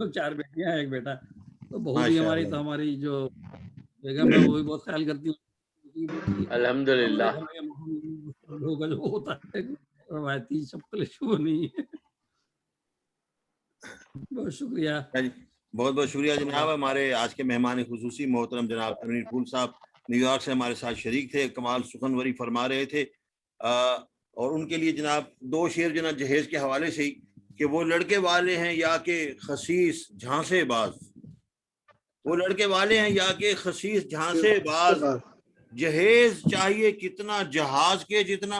4 बेटियां हैं, 1 बेटा। तो बहू भी हमारी, तो हमारी जो बेगम है वो भी बहुत ख्याल करती है। अल्हम्दुलिल्लाह। होगा जो होता है, रवायती शक्ल शुभ नहीं है। बहुत शुक्रिया। बहुत बहुत शुक्रिया जनाब। हमारे आज के मेहमान खुसूसी मोहतरम जनाब तनवीर फूल साहब न्यूयॉर्क से हमारे साथ शरीक थे, कमाल सुखनवरी फरमा रहे थे। और उनके लिए जनाब 2 शेर जनाब जहेज के हवाले से ही कि वो लड़के वाले हैं या के खसीस झांसेबाज, वो लड़के वाले हैं या के खसीस झांसेबाज, जहेज चाहिए कितना जहाज के जितना,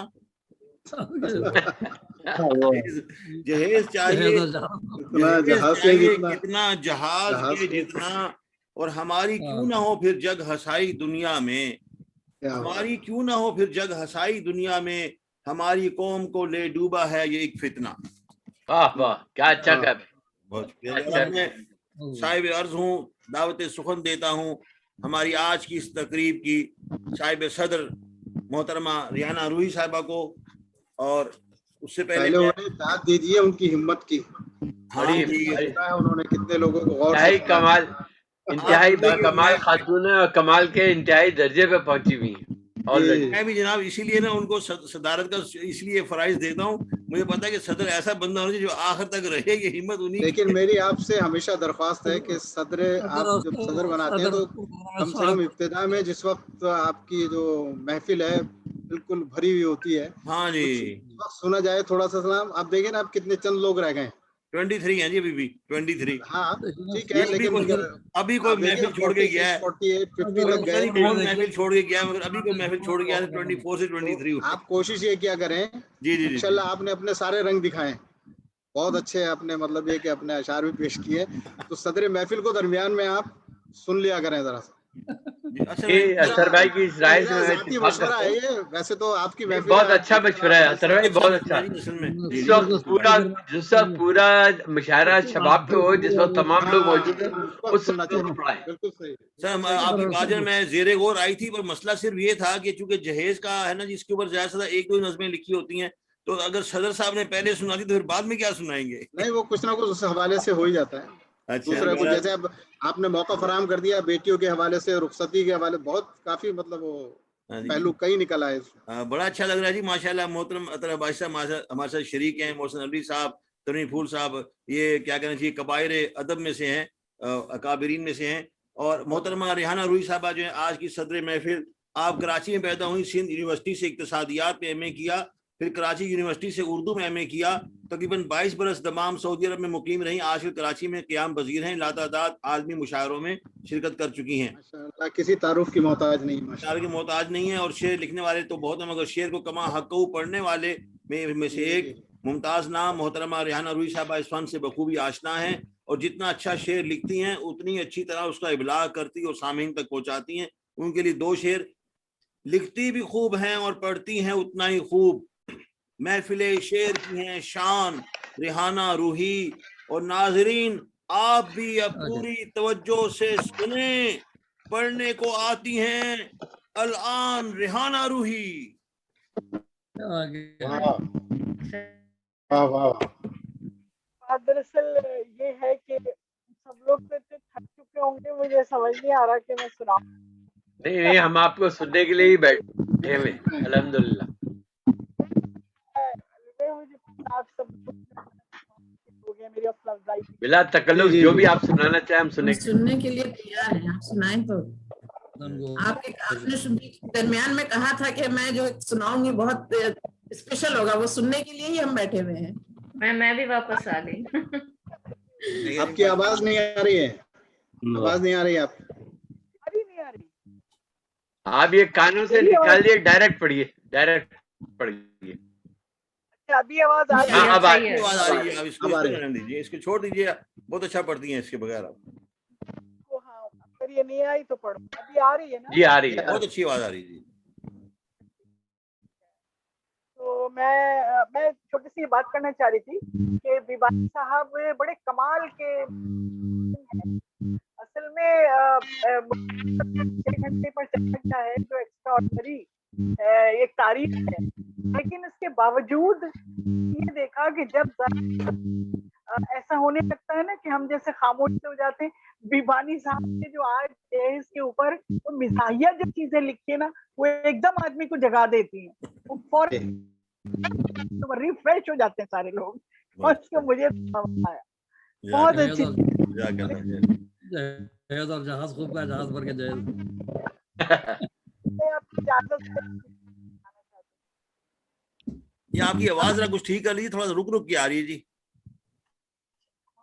जहेज चाहिए कितना जहाज के जितना, और हमारी क्यों ना हो फिर जग हसाई दुनिया में, हमारी क्यों ना हो फिर जग हसाई दुनिया में, हमारी कौम को ले डूबा है ये एक फितना। वाह वाह, क्या अच्छा कर। बहुत शुक्रिया। मैं साहिब अर्ज हूँ, दावत सुखन देता हूँ हमारी आज की इस तकरीब की साहिब सदर मोहतरमा रिहाना रूही साहिबा को, और उससे पहले उन्हें दाद दीजिए उनकी हिम्मत की। हाँ, उन्होंने कितने लोगों को गौर से कमाल, इंतहाई कमाल खातून है और कमाल के इंतहाई दर्जे पे पहुंची हुई है। मैं भी जनाब इसीलिए ना उनको सदारत का इसलिए फराइज देता हूँ, मुझे पता है कि सदर ऐसा बंदा होना चाहिए जो आखिर तक रहे, ये हिम्मत उन्हीं। लेकिन मेरी आपसे हमेशा दरख्वास्त है कि सदर, आप जब सदर बनाते हैं तो कम से कम इब्तिदा में जिस वक्त आपकी जो महफिल है बिल्कुल भरी हुई होती है, हाँ जी, सुना जाए थोड़ा सा सलाम। आप देखें ना आप कितने चंद लोग रह गए, 23 हैं जी अभी भी 23। हाँ ठीक है, लेकिन अभी कोई महफिल छोड़ के गया है, 48, 50 तक गए, महफिल छोड़ के गया है, मगर अभी कोई महफिल छोड़ गया है 24 से 23। आप कोशिश ये क्या करें, जी जी इंशाल्लाह आपने अपने सारे रंग दिखाए, बहुत अच्छे आपने, मतलब ये कि अपने अशार भी पेश किए, तो सदर महफिल को दरमियान में आप सुन लिया करें जरा सा। असर भाई की इस राय से जाती मशवरा है ये, वैसे तो आपकी महफिल बहुत अच्छा मशवरा है असर भाई, बहुत अच्छा। इस वक्त पूरा मुशायरा शबाब पे हो, जिस वक्त तमाम लोग मौजूद हैं, उस बिल्कुल सही। सर आपकी बात में ज़ेरे गौर आई थी, पर मसला सिर्फ ये था कि चूंकि जहेज का है ना, जिसके ऊपर ज्यादा 1-2 नज़में लिखी होती हैं, तो अगर सदर साहब ने पहले सुना दी तो फिर बाद में क्या सुनाएंगे? नहीं, वो कुछ ना कुछ उस हवाले से हो ही जाता है। दूसरा कुछ, जैसे अब आपने मौका फराहम कर दिया बेटियों के हवाले से, रुखसती के हवाले, बहुत काफी मतलब वो पहलू कई निकल आए। बड़ा अच्छा लग रहा है जी माशाल्लाह। मोहतरम अतर बादशाह हमारे साथ शरीक हैं, मोहसिन अली साहब, तनवीर फूल साहब, ये क्या कहना चाहिए कबायर अदब में से हैं, अकाबरीन में से हैं। और मोहतरमा रिहाना रूही साहबा जो है आज की सदर महफिल, आप कराची में पैदा हुई, सिंध यूनिवर्सिटी से इक्तिसादियात में एमए किया, फिर कराची यूनिवर्सिटी से उर्दू में एमए किया, तकरीबन 22 बरस दमाम सऊदी अरब में मुकीम रही, आज फिर कराची में क़याम वज़ीर हैं, लातादाद आलमी मुशायरों में शिरकत कर चुकी हैं। माशाअल्लाह, किसी तारुफ की मोहताज नहीं, माशाअल्लाह की मोहताज नहीं है। और शेर लिखने वाले तो बहुत हैं, मगर शेर को कमा हक़ पढ़ने वाले में से एक मुमताज़ नाम मोहतरमा रिहाना रूही साहबा इस फन से बखूबी आशना हैं, और जितना अच्छा शेर लिखती हैं उतनी अच्छी तरह उसका इबलाग करती और सामीन तक पहुँचाती हैं। उनके लिए 2 शेर, लिखती भी खूब हैं और पढ़ती हैं उतना ही खूब, महफिले शेर की हैं शान रिहाना रूही, और नाजरीन आप भी अब पूरी तवज्जो से सुने, पढ़ने को आती हैं अल-आन रिहाना रूही। दरअसल ये है कि सब लोग तो थक चुके होंगे, मुझे समझ नहीं आ रहा कि मैं सुनाऊं। नहीं, हम आपको सुनने के लिए ही बैठे हुए, अल्हम्दुलिल्लाह। आप सब हो गया, मेरी अफज़ाई बिला तकल्लुफ जो भी आप सुनाना चाहें हम सुनने के लिए तैयार हैं, आप सुनाएं। तो आपने दरमियान में कहा था कि मैं जो सुनाऊंगी बहुत स्पेशल होगा, वो सुनने के लिए ही हम बैठे हुए हैं। मैं भी वापस आ गई। आपकी आवाज नहीं आ रही है, आवाज नहीं आ रही, आप नहीं आ रही। आप ये कानों से निकालिए, डायरेक्ट पढ़िए, डायरेक्ट पढ़िए। अभी आवाज आ रही है? अब आवाज आ रही है। अब इसको रहने दीजिए, इसको छोड़ दीजिए, बहुत अच्छा पढ़ती हैं इसके बगैर आप। हाँ, अगर ये नहीं आई तो पढ़ो। अभी आ रही है ना? जी आ रही है, बहुत अच्छी आवाज आ रही है। तो मैं छोटी सी बात करना चाह रही थी कि बिबानी साहब बड़े कमाल के, असल में 6 घंटे पर चर्चा है जो एक्स्ट्रा ऑर्डिनरी एक तारीफ है, लेकिन इसके बावजूद ये देखा कि जब ऐसा होने लगता है ना कि हम जैसे खामोश हो जाते हैं। बिबानी साहब ने जो आज जहेज के ऊपर वो मिजाहिया जो चीजें लिखी है ना, वो एकदम आदमी को जगा देती हैं, वो फौरन रिफ्रेश हो जाते हैं सारे लोग। और उसको मुझे आया बहुत अच्छी जहेज और जहाज खूब का जहाज भर के जहेज। ये आपकी आवाज जरा कुछ ठीक कर लीजिए, थोड़ा रुक रुक के आ रही है जी।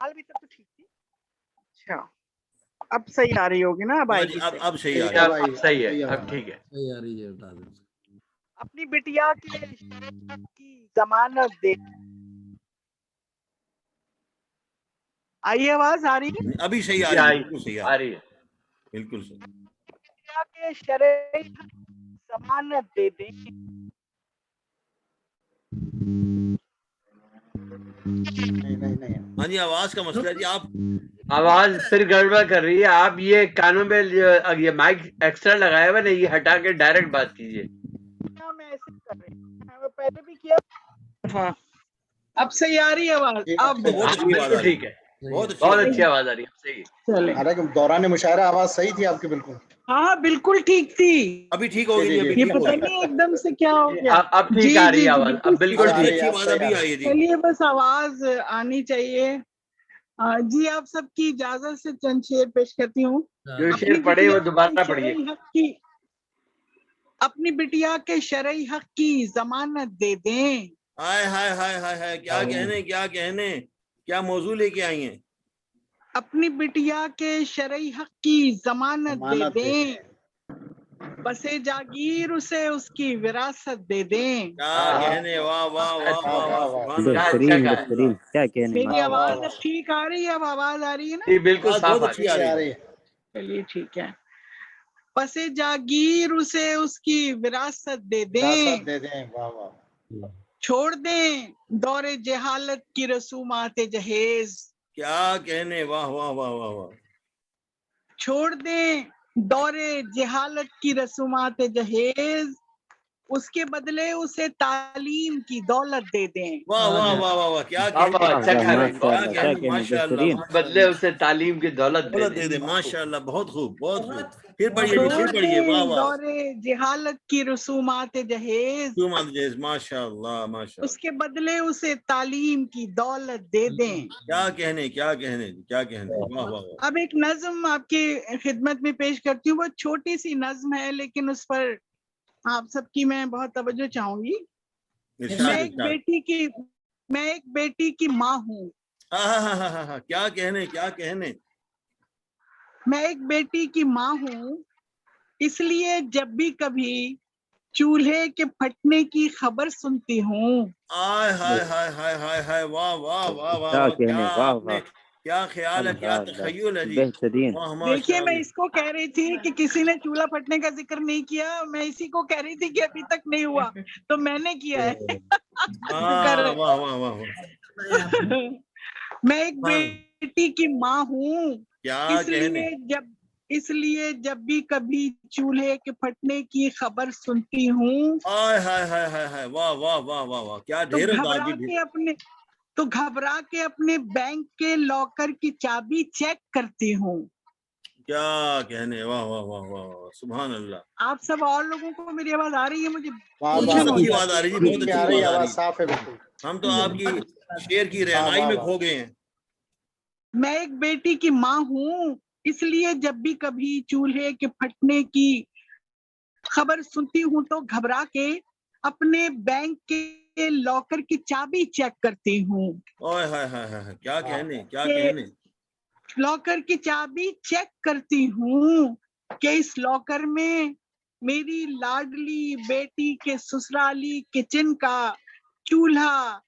हाल भी तक तो ठीक थी। अच्छा अब सही आ रही होगी ना? अब आएगी अब सही आ रही है, अब सही है, अब ठीक है। सही आ रही है, उठा दे। अपनी बिटिया की जमानत दे। आई आवाज आ रही है? अभी सही आ रही है, बिल्कुल सही आ रही है, बिल्कुल सही। बिटिया के शरई जमानत दे दें। नहीं। हाँ जी, आवाज का मसला है जी। आप आवाज फिर गड़बड़ कर रही है। आप ये कानों में ये माइक एक्स्ट्रा लगाया हुआ ना, ये हटा के डायरेक्ट बात कीजिए। मैं ऐसे कर रही हूँ, पहले भी किया। हाँ अब सही आ रही है आवाज? अब बिल्कुल ठीक है, बहुत अच्छी आवाज आ रही है, सही है। चले हालांकि दौरान मुशायरा आवाज सही थी आपकी बिल्कुल। हाँ बिल्कुल ठीक थी। अभी ठीक हो गई, अभी ये ठीक हो पता गई। नहीं एकदम से क्या हो गया। अब ठीक आ रही है आवाज, अब बिल्कुल ठीक। अच्छी आवाज अभी आई है जी। चलिए बस आवाज आनी चाहिए। जी आप सबकी इजाजत से चंद शेर पेश करती हूँ। जो शेर पढ़े वो दोबारा पढ़िए। अपनी बिटिया के शरई हक की जमानत दे दें। हाय हाय हाय हाय हाय, क्या कहने क्या कहने, क्या मौजू लेके आई हैं। अपनी बिटिया के शरई हक की जमानत दे दें, बसे जागीर उसे उसकी विरासत दे दें। क्या कहने, वाह वाह वाह वाह वाह, बेहतरीन, क्या कहने। मेरी आवाज अब ठीक आ रही है? अब आवाज आ रही है ना? बिल्कुल साफ बहुत अच्छी आ रही है। चलिए ठीक है। बसे जागीर उसे उसकी विरासत दे दें, वाह वाह। छोड़ दें दौरे जहालत की रसूमात जहेज। क्या कहने, वाह वाह वाह वाह वाह। छोड़ दें दौरे जहालत की रसूमात जहेज, उसके बदले उसे तालीम की दौलत दे दें। वाह वाह वाह वाह वाह, क्या कहने, अच्छा कह रहे हैं, क्या कहने, माशाअल्लाह। बदले उसे तालीम की दौलत दे दे, माशाअल्लाह, बहुत खूब, बहुत खूब। फिर पढ़िए जी, फिर पढ़िए, वाह वाह। दौरे जहालत की रसूमात जहेज, माशाअल्लाह माशाअल्लाह। उसके बदले उसे तालीम की दौलत दे दें। क्या कहने, क्या कहने, क्या कहने, वाह वाह वाह। अब एक नज्म आपकी खिदमत में पेश करती हूँ। वो छोटी सी नज्म है लेकिन उस पर आप सबकी मैं बहुत तवज्जो चाहूंगी। मैं एक बेटी की माँ हूँ। क्या कहने, क्या कहने। मैं एक बेटी की माँ हूँ, इसलिए जब भी कभी चूल्हे के फटने की खबर सुनती हूँ। हाय हाय हाय हाय हाय हाय, वाह वाह वाह वाह, क्या आपने, क्या ख्याल है, क्या तखय्युल है जी, बेहतरीन। देखिए मैं इसको कह रही थी कि किसी ने चूल्हा फटने का जिक्र नहीं किया, मैं इसी को कह रही थी कि अभी तक नहीं हुआ तो मैंने किया है। वाह वाह वाह वाह। मैं एक बेटी की माँ हूँ, क्या इसलिए जब भी कभी चूल्हे के फटने की खबर सुनती हूँ, हाय हाय हाय हाय हाय, वाह वाह वाह वाह वाह, क्या ढेर घबरा के अपने बैंक के लॉकर की चाबी चेक करती हूँ। क्या कहने, वाह वाह वाह वाह, सुभान अल्लाह। आप सब और लोगों को मेरी आवाज आ रही है? मुझे बहुत अच्छी आवाज आ रही है, बहुत अच्छी आवाज साफ है बिल्कुल। हम तो आपकी शेर की रहनाई में खो गए हैं। मैं एक बेटी की माँ हूँ, इसलिए जब भी कभी चूल्हे के फटने की खबर सुनती हूँ तो घबरा के अपने बैंक के लॉकर की चाबी चेक करती हूँ। क्या कहने, क्या कहने। लॉकर की चाबी चेक करती हूँ कि इस लॉकर में मेरी लाडली बेटी के ससुराली किचन का चूल्हा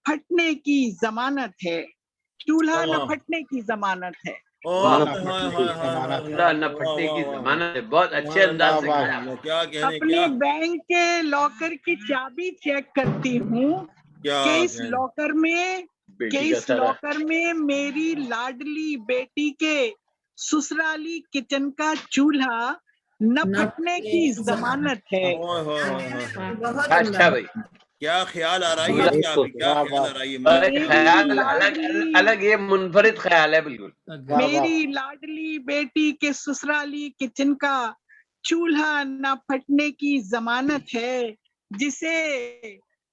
फटने की जमानत है। चूल्हा न फटने की जमानत है। न फटने की जमानत है। बहुत अच्छे अंदाज से कहा। अपने बैंक के लॉकर की चाबी चेक करती हूँ कि इस लॉकर में मेरी लाडली बेटी के ससुराली किचन का चूल्हा न फटने की जमानत है। अच्छा भाई, کیا خیال آ رہا ہے اس کا؟ کیا خیال آ رہا ہے؟ خیال الگ یہ منفرد خیال ہے بالکل. میری لاڈلی بیٹی کے سسرالی کچن کا چولہا نہ پھٹنے کی ضمانت ہے جسے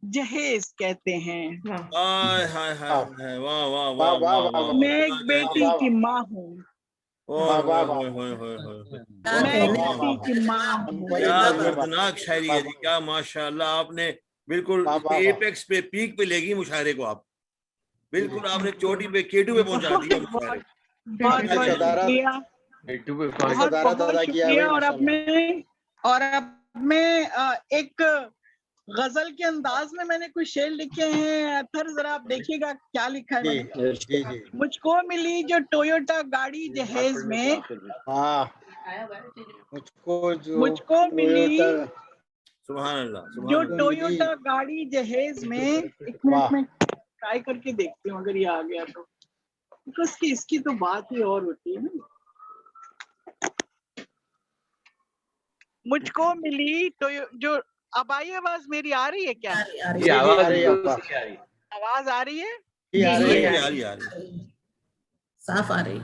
جہیز کہتے ہیں. ہائے ہائے ہائے، واہ واہ واہ واہ واہ، میں ایک بیٹی کی ماں ہوں. میں ایک بیٹی کی ماں ہوں. کیا دردناک شاعری ہے جی، کیا ماشاء اللہ، آپ نے بالکل ایپیکس پہ، پیک پہ لے گئی مشاعرے کو، آپ بالکل آپ نے چوٹی پہ، کیٹو پہ پہنچا دیا مشاعرے کو. بہت بہت شکریہ، بہت بہت شکریہ. اور اب میں ایک غزل کے انداز میں نے کچھ شعر لکھے ہیں. اطہر ذرا آپ دیکھیے گا کیا لکھا ہے. مجھ کو ملی جو ٹویوٹا گاڑی جہیز میں، مجھ کو ملی سبحان اللہ، جو سبحان اللہ. ٹویوٹا گاڑی جہیز میں. ایک منٹ میں ٹرائی کر کے دیکھتی ہوں اگر یہ آ گیا تو، اس کی تو بات ہی اور ہوتی ہے نا. مجھ کو ملی جو، اب آئی آواز میری آ رہی ہے کیا؟ آواز آ رہی ہے؟ صاف آ رہی.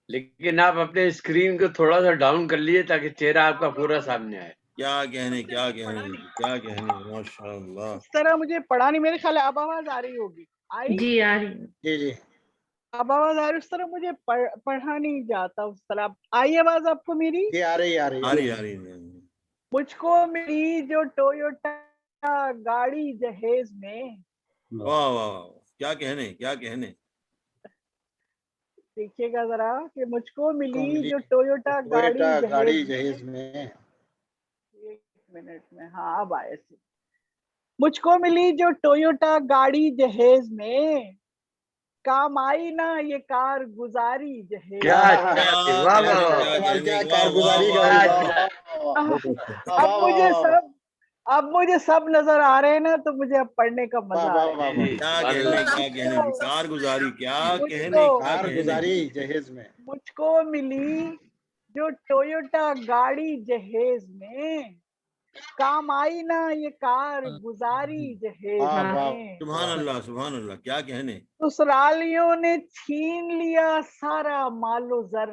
لیکن آپ اپنے اسکرین کو تھوڑا سا ڈاؤن کر لیے تاکہ چہرہ آپ کا پورا سامنے آئے. کیا کہنے، کیا کہنے، کیا کہنے، ماشاء اللہ. اس طرح مجھے پڑھا نہیں، میرے خیال ہے اب آواز آ رہی ہوگی. آئی جی آ رہی. جی جی اب آواز آ رہی. اس طرح مجھے پڑھا نہیں جاتا اس طرح. آئی آواز آپ کو میری؟ جی آ رہی، آ رہی، آ رہی، آ رہی. مجھ کو ملی جو ٹویوٹا گاڑی جہیز میں. واہ واہ، کیا کہنے، کیا کہنے. دیکھیے گا ذرا کہ مجھ کو ملی جو ٹویوٹا گاڑی جہیز میں. ایک منٹ میں، ہاں اب آئے سے. مجھ کو ملی جو ٹویوٹا گاڑی جہیز میں، کام آئی نا یہ کار گزاری جہیز. اب مجھے سب نظر آ رہے ہیں نا، تو مجھے اب پڑھنے کا مزہ آ رہا ہے. کیا کہنے، کیا کہنے، کارگزاری، کیا کہنے، کارگزاری جہیز میں. مجھ کو ملی جو ٹویوٹا گاڑی جہیز میں، کام آئی نا یہ کار گزاری جہیز میں. سبحان اللہ، سبحان اللہ، کیا کہنے. سسرالیوں نے چھین لیا سارا مال و زر.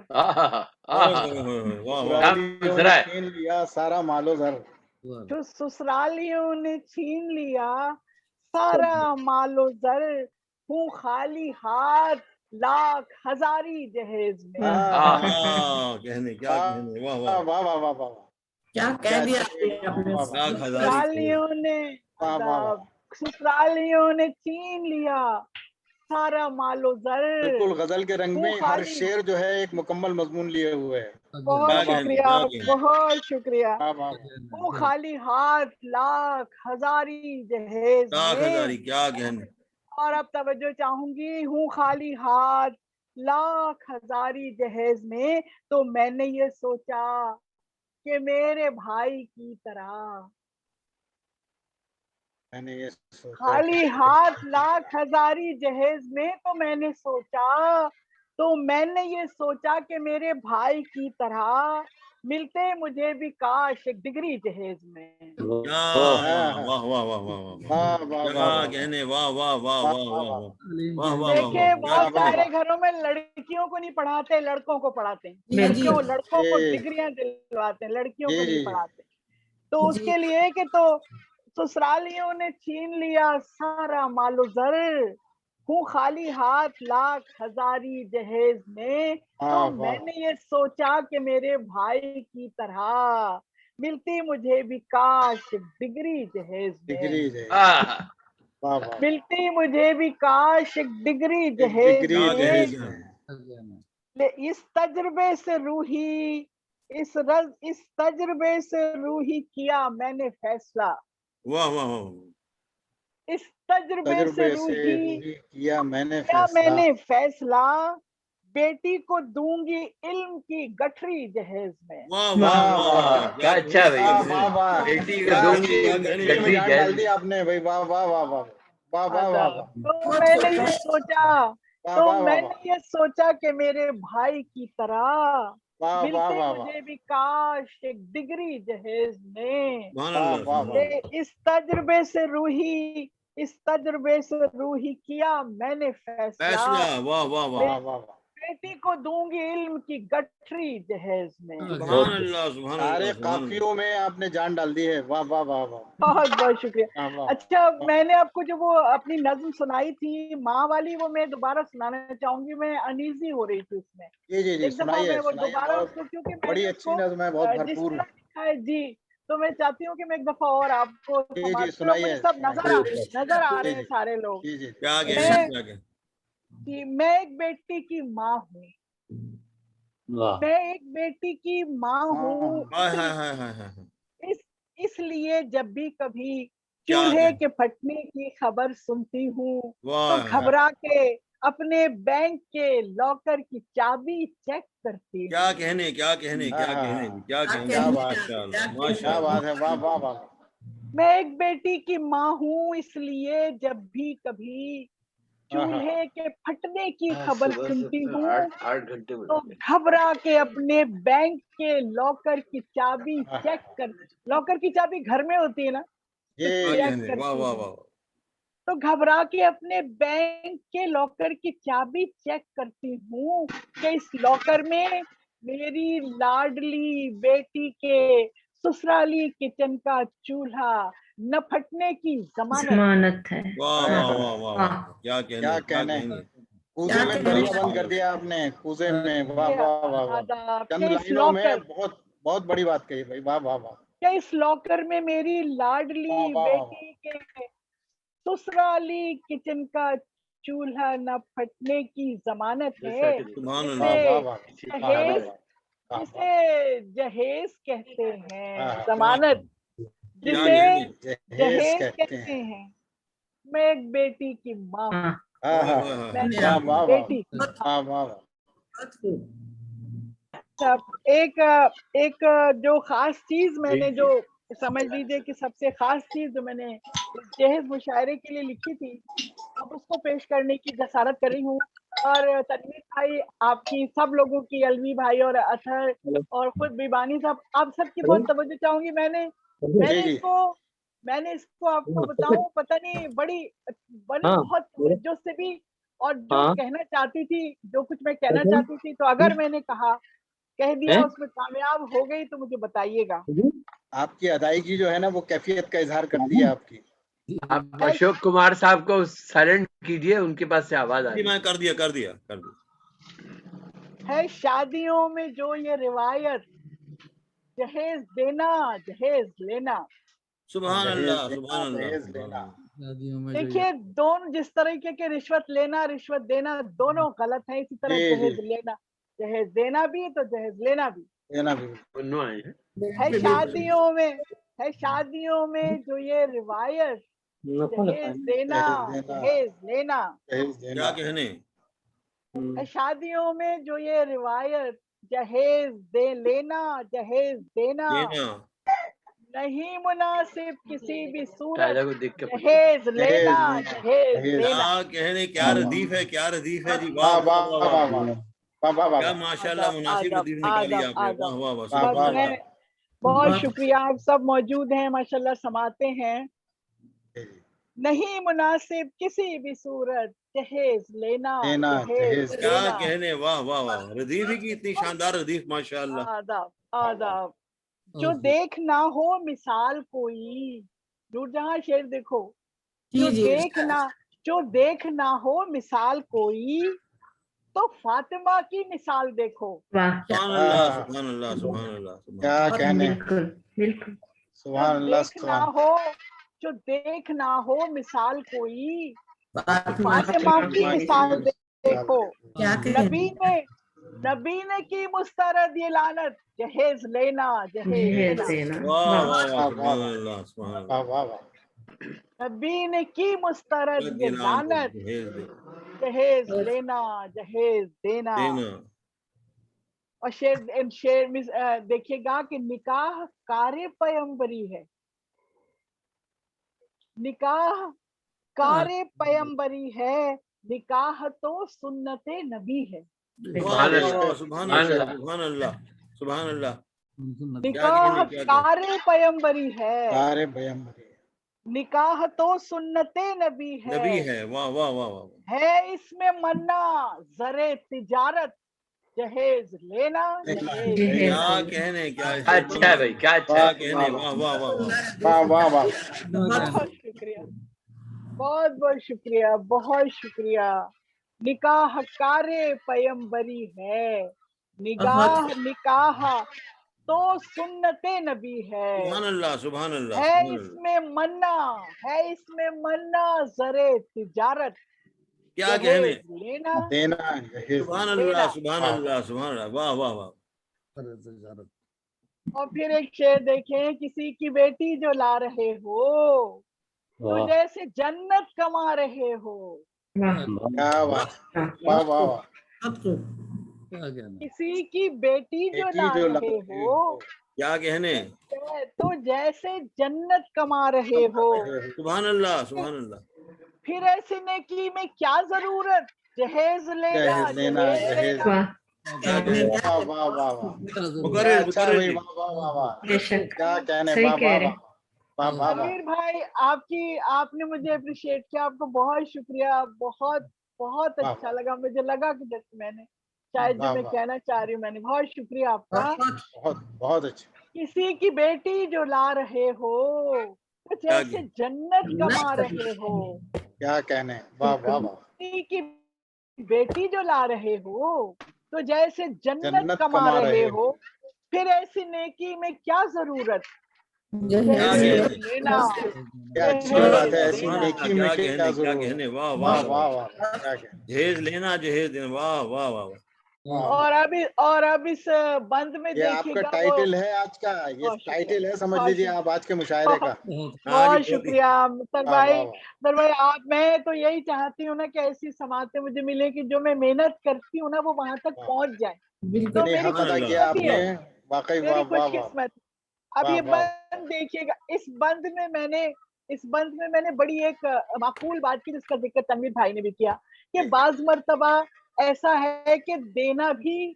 چھین لیا سارا مال و زر. سسرالیوں نے چھین لیا سارا مال و زر، ہوں خالی ہاتھ لاکھ ہزاری جہیز میں. کہنے، کیا کہنے، واہ واہ واہ واہ واہ، کیا کہہ دیا. سسرالیوں نے چھین لیا سارا مال و زر. بالکل غزل کے رنگ میں ہر شعر جو ہے ایک مکمل مضمون لیے ہوئے ہے. بہت شکریہ، بہت شکریہ. وہ خالی ہاتھ لاکھ ہزاری جہیز میں. کیا کہنے. اور اب توجہ چاہوں گی، ہوں خالی ہاتھ لاکھ ہزاری جہیز میں، تو میں نے یہ سوچا کہ میرے بھائی کی طرح. خالی ہاتھ لاکھ ہزاری جہیز میں، تو میں نے یہ سوچا کہ میرے بھائی کی طرح ملتے مجھے بھی کاش ایک ڈگری جہیز میں. دیکھیں بہت سارے گھروں میں لڑکیوں کو نہیں پڑھاتے، لڑکوں کو پڑھاتے ہیں. لڑکوں کو ڈگریاں دلواتے ہیں، لڑکیوں کو نہیں پڑھاتے. تو اس کے لیے کہ تو سسرالیوں نے چھین لیا سارا مال و زر، ہوں خالی ہاتھ لاکھ ہزاری جہیز میں، تو میں نے یہ سوچا کہ میرے بھائی کی طرح ملتی مجھے بھی کاش ڈگری جہیز میں. ملتی مجھے بھی کاش ایک ڈگری جہیز میں. اس تجربے سے روحی کیا میں نے فیصلہ. اس تجربے سے روحی کیا میں نے فیصلہ، بیٹی کو دوں گی علم کی گٹھری جہیز میں. تو میں نے یہ سوچا کہ میرے بھائی کی طرح वाह वाह मिलते वाह मुझे भी काश एक डिग्री जहेज में, सुभान वाह अल्लाह, वाह सुभान वाह अल्लाह। इस तजुर्बे से रूही किया मैंने फैसला, फैसला, वाह वाह वाह, वाह वाह वाह। बेटी को दूंगी इल्म की गठरी जहेज में। सुभान अल्लाह, सुभान सारे अल्लाह, सुभान अल्लाह। काफियों में आपने जान डाल दी है। वाह वाह वाह वाह बहुत बहुत शुक्रिया। वाह वाह। अच्छा, मैंने आपको जो वो अपनी नज्म सुनाई थी माँ वाली, वो मैं दोबारा सुनाना चाहूंगी। मैं अनईजी हो रही थी उसमें। जी जी जी, एक दफा सुनाइए मैं वो सुनाइए, दोबारा बहुत उसको, क्योंकि बड़ी मैंने अच्छी उसको नज्म है, बहुत जिस भरपूर। तरह लिखा है जी, तो मैं चाहती हूँ कि मैं एक दफा और आपको जी जी, समाप्त करूँ। मुझे सुनाइए सब सुनाइए। नजर आ जी रहे हैं जी सारे लोग। जी जी, क्या सुनाइए। कहने, मैं क्या कहने। कि मैं एक बेटी की माँ हूँ, वाह मैं एक बेटी की माँ हूँ, हाय हाय हाय हाय हाय, इस इसलिए जब भी कभी क्या चूल्हे कहने, के फटने की खबर सुनती हूँ तो वाह, घबरा के अपने बैंक के लॉकर की चाबी चेक करती क्या हूँ। कहने, क्या कहने, हाँ क्या हाँ कहने, हाँ, क्या क्या कहने, क्या कहने, बात, माशाअल्लाह, क्या क्या माशाअल्लाह। बात है। वाह वाह वाह। मैं एक बेटी की माँ हूँ, इसलिए जब भी कभी हाँ हाँ चूल्हे के फटने की हाँ, खबर सुबह सुनती से हूँ 8 घंटे तो बजे। घबरा के अपने बैंक के लॉकर की चाबी हाँ, चेक कर, लॉकर की चाबी घर में होती है ना, तो क्या ये चेक कहने, वाह करती वाह हूँ। वाह, तो घबरा के अपने बैंक के लॉकर की चाबी चेक करती हूँ कि इस लॉकर में मेरी लाडली बेटी के ससुराली किचन का चूल्हा न फटने की जमानत है। जमानत है। वाह हाय वाह हाय, वाह वाह वाह, क्या कहने, क्या क्या कहने। कहने। कूजे में कहने। दरिया बंद कर दिया आपने, कूजे में। वाह ये वाह वाह वाह। आदाब चंद के इस लाइनों में लॉकर बहुत बहुत बड़ी बात कही भाई। वाह वाह वाह के इस लॉकर में मेरी वाह लाडली वाह वाह। बेटी के ससुराली किचन का चूल्हा न फटने की जमानत है। सुभान इसे अल्लाह, वाह वाह वाह वाह वाह जहेज वाह। जिसे जहेज कहते हाँ हैं, हाँ, जमानत क्या जिसे कहने, जहेज जहेज कहते कहते हैं। हैं। मैं एक बेटी की माँ हूँ, हाँ, हाँ हाय हाँ हाय हाँ, हाय, मैं क्या वाह कहने। वाह वाह बेटी की बहुत माँ। वाह वाह वाह। बहुत खूब। सब एक एक जो खास चीज मैंने जो समझ लीजिए कि सबसे खास चीज जो मैंने इस जहेज मुशायरे के लिए लिखी थी, अब उसको पेश करने की जसारत कर रही हूँ। और तनवीर भाई, आपकी, सब लोगों की, अलवी भाई और अतहर और खुद बिबानी साहब, आप सबकी बहुत तवज्जो चाहूंगी। मैंने जी मैंने जी इसको मैंने इसको आपको बताऊं, पता नहीं, बड़ी बड़ी बहुत तवज्जो से भी, और जो कहना चाहती थी, जो कुछ मैं कहना चाहती थी, तो अगर मैंने कह दिया, उसमें कामयाब हो गई तो मुझे बताइएगा। आपकी अदायगी जो है ना, वो कैफियत का इजहार करती है आपकी। आप अशोक कुमार साहब को साइलेंट कीजिए, उनके पास से आवाज आ जी रही है। मैं कर दिया, कर दिया, कर दिया। है शादियों में जो ये रिवायत, जहेज देना जहेज लेना। सुभान जहेज अल्लाह, देना सुभान अल्लाह, जहेज सुभान लेना। अल्लाह। शादियों में जो ये देखिए, दोनों जिस तरीके के रिश्वत लेना रिश्वत देना दोनों गलत है, इसी तरह जी जी, जहेज लेना, जहेज देना भी तो जहेज लेना भी लेना भी। दोनों आए हैं। है। शादियों में जो ये रिवायत, जहेज देना जहेज देना जहेज लेना। जहेज क्या देना। कहने, है शादियों में जो ये रिवायत, जहेज दे लेना जहेज देना। देना, नहीं मुनासिब किसी भी सूरत, ताजा को देख के पूछो। जहेज लेना जहेज लेना जहेज जहेज। लेना। क्या कहने, क्या वाह रदीफ है, क्या रदीफ है जी, वाह वाह वाह वाह वाह वाह वाह, वाह वाह वाह वाह क्या वाह माशाल्लाह आदब मुनासिब आदब रदीफ निकाली आदब आपने, वाह आदब। वाह वाह, वाह सुभान वाह मैं अल्लाह। बहुत शुक्रिया, आप सब मौजूद हैं, माशाल्लाह समाते हैं। नहीं मुनासिब किसी भी सूरत, जहेज लेना लेना जहेज जहेज क्या लेना। कहने, वाह वाह वाह, रदीफ ही की इतनी शानदार रदीफ, माशाल्लाह। आदब आदब। जो ओहो, देख ना हो मिसाल कोई, नूरजहां शेर देखो। जी जो जी, देख ना हो मिसाल कोई, तो फातिमा की मिसाल देखो। वाह, क्या सुभान हाँ अल्लाह, हाँ हाँ, सुभान अल्लाह, सुभान अल्लाह, सुभान क्या अल्लाह। कहने। बिल्कुल बिल्कुल। जो सुभान अल्लाह देख ना सुभान। हो जो देख ना हो मिसाल कोई, तो फातिमा फातिमा की की मिसाल मिसाल। देखो। क्या नबी कहने। ने नबी ने की मुस्तरद ये लानत, जहेज लेना जहेज जहेज लेना। देना, वाह वाह वाह वाह, वाह वाह सुभान वाह अल्लाह, सुभान वाह अल्लाह। वाह वाह। नबी ने की मुस्तरद लग ये गिलान तो लानत, जहेज दे जहेज लेना जहेज देना। देना, और शेर में देखिएगा कि निकाह कार्य पैगंबरी है, निकाह कार्य पैगंबरी है, निकाह तो सुन्नते नबी है। सुभान अल्लाह, सुभान अल्लाह, सुभान अल्लाह, सुभान अल्लाह। निकाह कारे पैगंबरी है, सारे पैगंबर निकाह तो सुन्नते नबी नबी है, है। वाह वाह वाह वाह। है इसमें मन्ना जरे तिजारत, जहेज लेना जहेज क्या देना। कहने, क्या अच्छा है भाई, क्या अच्छा क्या है। कहने, वाह वाह वाह वाह। वाह वाह वाह। बहुत शुक्रिया, बहुत बहुत शुक्रिया, बहुत शुक्रिया। निकाह कारे पैगंबरी है, निगाह निकाह तो सुन्नते नबी है, सुभान अल्लाह, सुभान अल्लाह, है सुभान अल्लाह। इसमें मन्ना, है इसमें मन्ना जरे तिजारत, क्या कहने, जहेज लेना देना जहेज सुभान लेना। अल्लाह, सुभान अल्लाह, सुभान अल्लाह, वाह वाह वाह। और फिर एक शेर देखें, किसी की बेटी जो ला रहे हो तो वाह जैसे जन्नत कमा रहे हो, वाह क्या बात, वाह वाह वाह। क्या कहना, किसी की बेटी जो बेटी ला जो रहे हो क्या कहने, तो जैसे जन्नत कमा रहे हो, सुभान अल्लाह, सुभान अल्लाह। फिर ऐसे नेकी में क्या जरूरत, जहेज लेना जहेज लेना जहेज जहेज। लेना। वाह क्या कहने, वाह वाह वाह वाह। मुकर्रिर, अच्छा मुकर्रिर भाई, जी। वाह वाह वाह वाह। बेशक क्या कहने, सही वाह कह वाह रहे। वाह वाह वाह वाह। तनवीर भाई, आपने मुझे अप्रिशिएट किया, आपको बहुत शुक्रिया, बहुत बहुत वाह, अच्छा लगा। मुझे लगा कि जैसे मैंने शायद जो वाह, मैं वाह। कहना चाह रही हूँ, मैंने बहुत शुक्रिया आपका। बहुत बहुत अच्छा। किसी की बेटी जो ला रहे हो तो जैसे कहने? जन्नत कमा रहे हो, क्या कहने, वाह वाह वाह। किसी की बेटी जो ला रहे हो तो जैसे जन्नत जन्नत कमा कमा रहे रहे हो, फिर ऐसी नेकी में क्या जरूरत, क्या जहेज कहने, लेना क्या अच्छी सुभान बात है, अल्लाह, ऐसी सुभान नेकी अल्लाह, में क्या क्या कहने, क्या जरूरत कहने, है। वाह वाह वाह वाह वाह। वाह। क्या कहने, जहेज लेना, जहेज देना, वाह वाह वाह वाह। और अब इस बंद में ये आपका देखिएगा वो। टाइटल है आज का, ये बहुत शुक्रिया, टाइटल है, समझ बहुत लीजिए शुक्रिया, आप आज के मुशायरे का। बहुत हाँ जी, बहुत बहुत ही। शुक्रिया सर वाह भाई। वाह वाह। सर भाई, आप, मैं तो यही चाहती हूँ ना कि ऐसी समातें मुझे मिले कि जो मैं मेहनत करती हूँ ना वो वहां तक वाह। पहुंच जाए। बिल्कुल तो नहीं, मेरी हक अदा किया खुशकिस्मती आपने, है, वाकई मेरी वाह वाह वाह खुशकिस्मत। अब वाह ये वाह। बंद देखिएगा, इस बंद में मैंने बड़ी एक माकूल बात की जिसका जिक्र तनवीर भाई ने भी किया कि बाज मर्तबा ऐसा है कि देना भी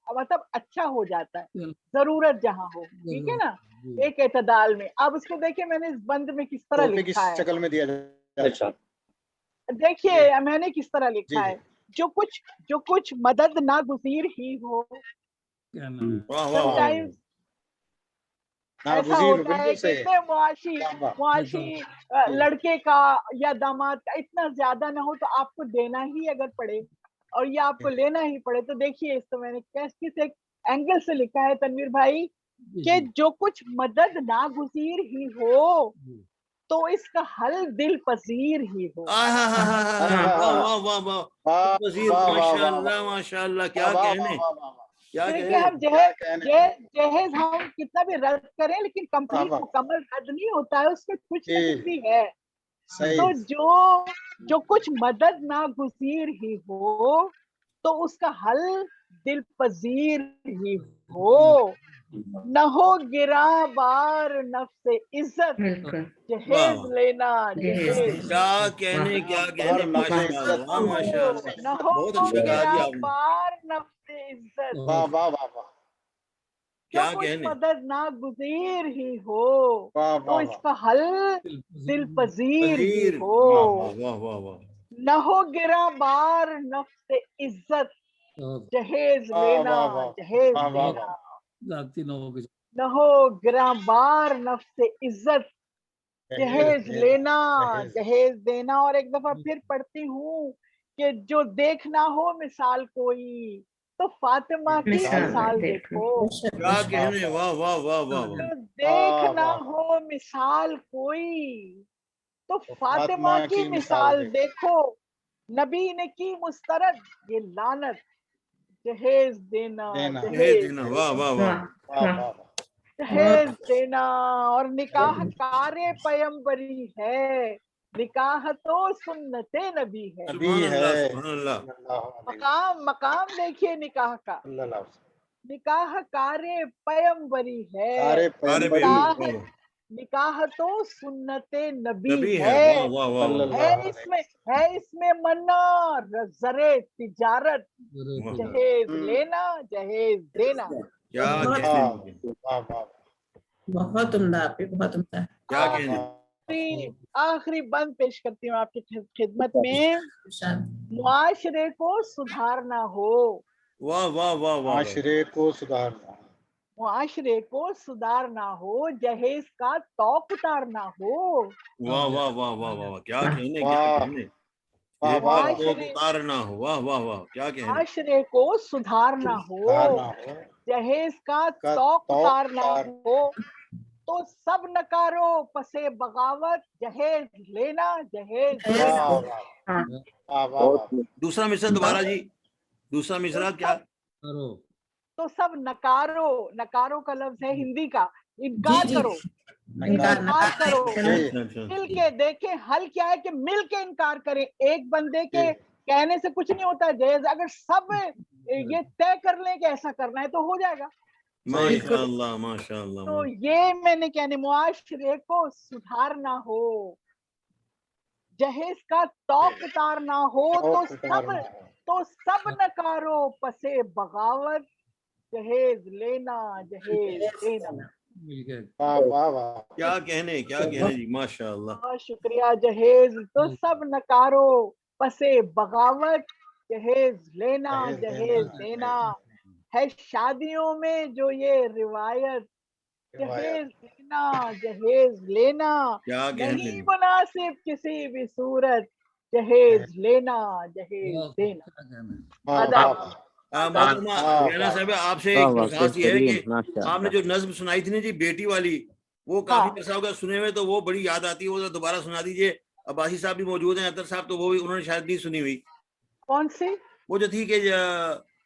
मतलब अच्छा हो जाता है, जरूरत जहां हो, ठीक है ना, एक एतदाल में। अब उसको देखिए मैंने इस बंद में किस तरह तोहफे की लिखा है, शक्ल में दिया जाए। अच्छा देखिए मैंने किस तरह जी लिखा जी। है। जो कुछ मदद नागुज़ीर ही हो, कहना, वाह वाह वाह। समटाइम्स ऐसा नागुज़ीर, होता है बिल्कुल कि सही। इतने मुआशी वाह वाह। मुआशी लड़के का या दामाद का इतना ज्यादा ना हो तो आपको देना ही अगर पड़े और ये आपको लेना ही पड़े, तो देखिए इस तो मैंने किस एक एंगल से लिखा है तनवीर भाई कि जो कुछ मदद नागुज़ीर ही हो तो इसका हल दिल पजीर ही हो। वाह वाह वाह वाह। वाह वजीर, वाह वाह वाह माशाअल्लाह माशाअल्लाह, क्या वाह वाह कहने, वाह वाह वाह। क्या देखिए कहने। हम जहेज हम कितना भी रद्द करें लेकिन वाह कंप्लीट वाह। मुकम्मल रद्द नहीं होता है, उसमें कुछ ना कुछ जी, भी है। सही। तो जो कुछ मदद नागुज़ीर ही हो तो उसका हल दिल पजीर ही हो, न हो गिरा बार नफ्स इज्जत, बिल्कुल जहेज लेना जहेज जहेज लेना। क्या कहने, क्या कहने, और नफ्स माशाअल्लाह इज्जत। माशाअल्लाह। न हो बहुत अच्छा गा गिरा दिया आपने। बार नफ्स इज्जत, वाह वाह वाह वाह। जो क्या कुछ कहने, मदद नागुज़ीर ही हो वाह तो वाह वाह। इसका हल दिल पजीर ही वजीर, हो, वाह वाह वाह वाह। न हो गिरा बार नफ्स इज्जत, जहेज वाह लेना वाह वाह। जहेज वाह वाह लेना। वाह। जाती न हो कि न हो गिरा बार नफ्स इज्जत, जहेज लेना जहेज। जहेज देना। और एक दफा फिर पढ़ती हूँ कि जो देखना हो मिसाल कोई तो फातिमा की मिसाल मिसाल देखो। देखो, क्या कहने, वाह वाह वाह वाह वाह। जो वाह देखना वाह। हो मिसाल कोई तो तो फातिमा फातिमा की की मिसाल मिसाल देखो। देखो, नबी ने की मुस्तरद ये लानत, जहेज देना देना। जहेज जहेज देना, वाह वाह वाह। वाह वाह वाह वाह वाह। जहेज देना। और निकाह कारे पैगंबरी है, निकाह तो सुन्नते नबी है। अभी सुभान है। अल्लाह, सुभान अल्लाह। मकाम मकाम देखिए निकाह का, निकाह कारे पैगंबरी है, सारे अरे पैगंबर बेहद, निकाह वाह वाह। निकाह तो सुन्नते नबी नबी है, है, वाह वाह वाह वाह, है इसमें मन्ना जरे तिजारत, वाह, जहेज लेना जहेज देना। क्या बहुत कहने, बहुत उम्दा, आपकी बहुत उम्दा। क्या कहने, आखिरी बंद पेश करती हूँ आपकी खिदमत में। मुआशरे को सुधारना हो, वाह वाह वाह वाह, माशरे को सुधारना, मुआशरे को सुधारना हो, जहेज का तौक उतारना हो, वाह वाह वाह वाह वाह, क्या कहने, क्या वाह कहने, वाह ये वाह बात को उतारना हो, वाह वाह वाह, क्या कहने, मुआशरे को सुधारना हो, सुधारना हो, जहेज का का तौक तौक उतारना उतार, हो, तो सब नकारो पसे बगावत, जहेज लेना जहेज वाह देना। वाह वाह वाह वाह, दूसरा मिसरा दोबारा जी, दूसरा मिसरा क्या, करो तो सब नकारो, नकारो का लफ्ज है हिंदी का, इनकार जी, करो, इनकार इनकार करो, अच्छा अच्छा, मिल के देखे। हल क्या है कि मिल के इनकार करें, एक बंदे के कहने से कुछ नहीं होता जहेज। अगर सब ये तय कर लें कि ऐसा करना है तो हो जाएगा। माशाअल्लाह माशाअल्लाह, तो ये मैंने कहने, मुआशरे को सुधारना हो, जहेज का तौक उतारना हो, तौक उतारना हो, तो सब नकारो पसे बगावत, जहेज लेना जहेज देना। मिल गए। वाह वाह वाह, क्या कहने, क्या कहने जी, माशाअल्लाह, बहुत शुक्रिया। जहेज तो सब नकारो पसे बगावत, जहेज लेना जहेज देना। है शादियों में जो ये रिवायत, जहेज लेना जहेज लेना, क्या कहने, नहीं मुनासिब किसी भी सूरत, जहेज लेना जहेज देना। क्या कहना, वाह आदाब। वाह, मोहतरमा रियाना साहब, आपसे एक दरखास्त ये है कि आपने जो नज्म सुनाई थी ना जी बेटी वाली, वो काफी हाँ। अर्सा हो गया सुने हुए, तो वो बड़ी याद आती है, वो दोबारा सुना दीजिए। अब्बासी साहब भी मौजूद हैं, अतर साहब, तो वो भी उन्होंने शायद नहीं सुनी हुई। कौन सी? वो जो थी कि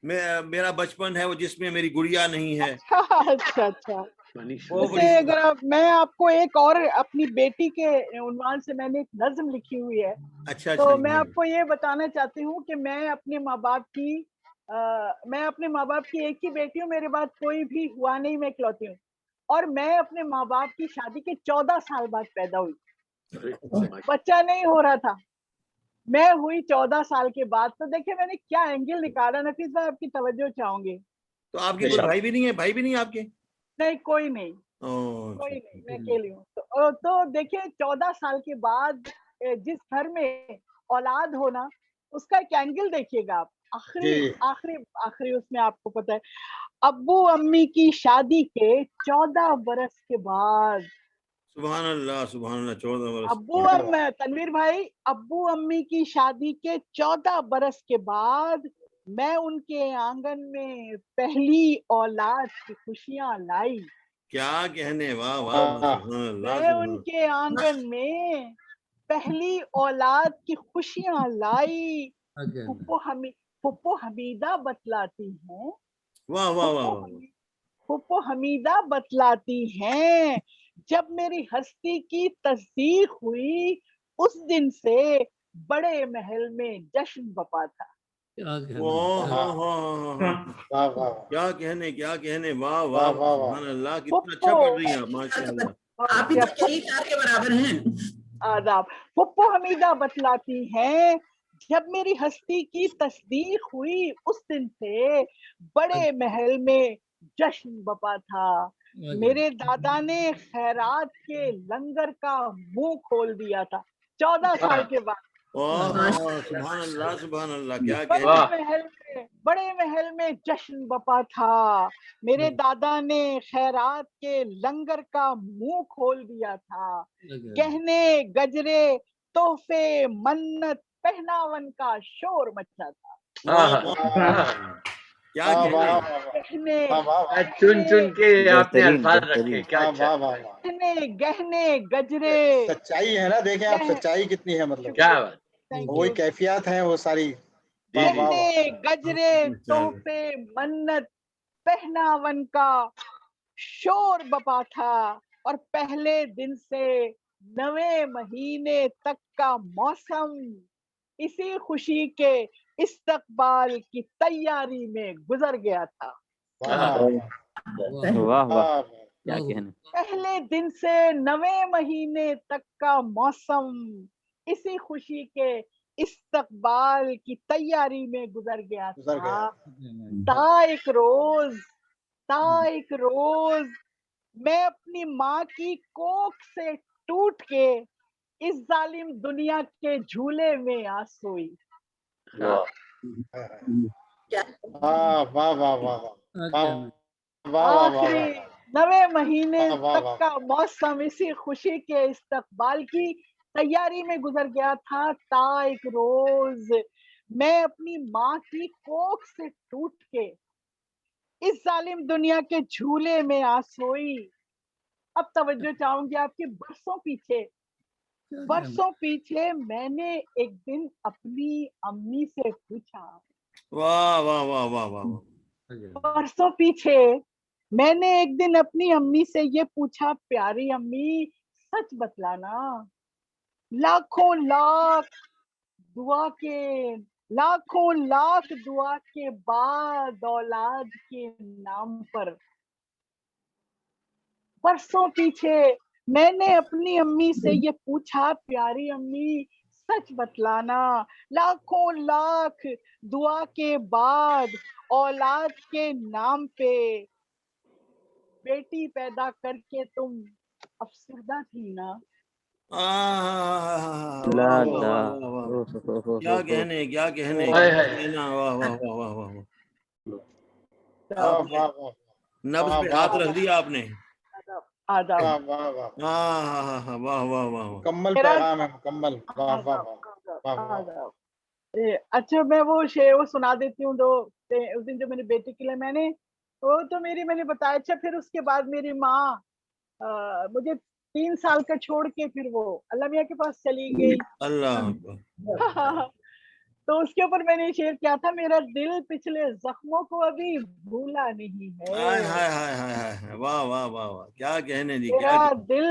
मेरा बचपन है वो जिसमें मेरी गुड़िया नहीं है, अच्छा अच्छा। वो बड़ी वैसे अगर मैं आपको एक और अपनी बेटी के उन्वान से मैंने एक नज्म लिखी हुई है, अच्छा तो अच्छा मैं जी, आपको ये बताना चाहती हूँ कि मैं अपने माँ बाप की एक ही बेटी हूँ, मेरे बाद कोई भी हुआ नहीं, मैं इकलौती हूँ। और मैं अपने माँ बाप की शादी के 14 साल बाद पैदा हुई, बच्चा नहीं हो रहा था, मैं हुई 14 साल के बाद। तो देखिए मैंने क्या एंगल निकाला। नफीस भाई आपकी तवज्जो चाहूंगी। तो आपके कोई भाई भी नहीं है, भाई भी नहीं है आपके? नहीं, कोई नहीं, ओह, कोई नहीं, मैं अकेली हूँ। तो देखिए 14 साल के बाद जिस घर में औलाद होना, उसका एक एंगल देखिएगा आप। आखिरी आखिरी आखिरी उसमें आपको पता है, अब्बू अम्मी की शादी के 14 बरस के बाद, सुभान अल्लाह 14 वर्ष, तनवीर भाई, अब्बू अम्मी की शादी के 14 बरस के बाद मैं उनके आंगन में पहली औलाद की खुशियां लाई। क्या कहने, वाह वाह वाह, सुभान अल्लाह, मैं उनके आंगन में पहली औलाद की खुशियां लाई। फुप्पो हमीदा बतलाती हैं, वाह वाह वाह वाह, फुप्पो हमीदा बतलाती हैं, जब मेरी हस्ती की तस्दीक हुई, उस दिन से बड़े महल में जश्न बपा था। क्या कहना, क्या कहने, क्या कहने, वाह वाह, सुभान अल्लाह, कितना अच्छा पढ़ रही हैं आप, माशाअल्लाह। आप ही तो यही चार के बराबर हैं। आदाब। फुप्पो हमीदा बतलाती हैं, जब मेरी हस्ती की तस्दीक हुई, उस दिन से बड़े महल में जश्न बपा था। मेरे दादा ने खैरात के लंगर का मुंह खोल दिया था 14 साल के बाद। सुभान अल्लाह, क्या कहने, बड़े महल में जश्न बपा था। मेरे दादा ने खैरात के लंगर का मुंह खोल दिया था। गहने गजरे तोहफे मन्नत पहनावन का शोर मचा था। क्या कहने, चुन चुन के आपने अल्फाज रखे, क्या अच्छा, गहने गजरे, सच्चाई है ना, देखें आप सच्चाई कितनी है, मतलब क्या बात, वही कैफियत है वो सारी। गहने गजरे तोहफे मन्नत पहनावन का शोर बपा था। और पहले दिन से 9वें महीने तक का मौसम इसी खुशी के इस्तकबाल की तैयारी में गुजर गया था। वाह वाह, کیا کہنے. پہلے دن سے 9 مہینے تک کا موسم اسی خوشی کے استقبال کی تیاری میں گزر گیا تھا. تا ایک روز میں اپنی ماں کی کوکھ سے ٹوٹ کے اس ظالم دنیا کے جھولے میں آ سوئی. آخری 9 مہینے تک کا موسم اسی خوشی کے استقبال کی تیاری میں گزر گیا تھا. تا ایک روز میں اپنی ماں کی کوکھ سے ٹوٹ کے اس ظالم دنیا کے جھولے میں آ سوئی. اب توجہ چاہوں گی آپ کے برسوں پیچھے میں نے ایک دن اپنی امی سے پوچھا. واہ واہ واہ واہ واہ. برسوں پیچھے میں نے ایک دن اپنی امی سے یہ پوچھا, پیاری امی سچ بتلانا, لاکھوں لاکھ دعا کے بعد اولاد کے نام پر. برسوں پیچھے میں نے اپنی امی سے یہ پوچھا, پیاری امی سچ بتلانا, لاکھوں لاکھ دعا کے بعد اولاد کے نام پہ بیٹی پیدا کر کے تم افسردہ تھی نا. کیا کہنے. نبض پہ ہاتھ رکھ دیا آپ نے. مکمل پیغام ہے, مکمل. اچھا میں وہ شعر سنا دیتی ہوں. اس دن جو میری بیٹی کے لیے میں نے بتایا. اچھا پھر اس کے بعد میری ماں مجھے 3 سال کا چھوڑ کے پھر وہ اللہ میاں کے پاس چلی گئی. اللہ. تو اس کے اوپر میں نے شعر کیا تھا, میرا دل پچھلے زخموں کو ابھی بھولا نہیں ہے. واہ واہ واہ واہ, کیا کہنے جی. میرا دل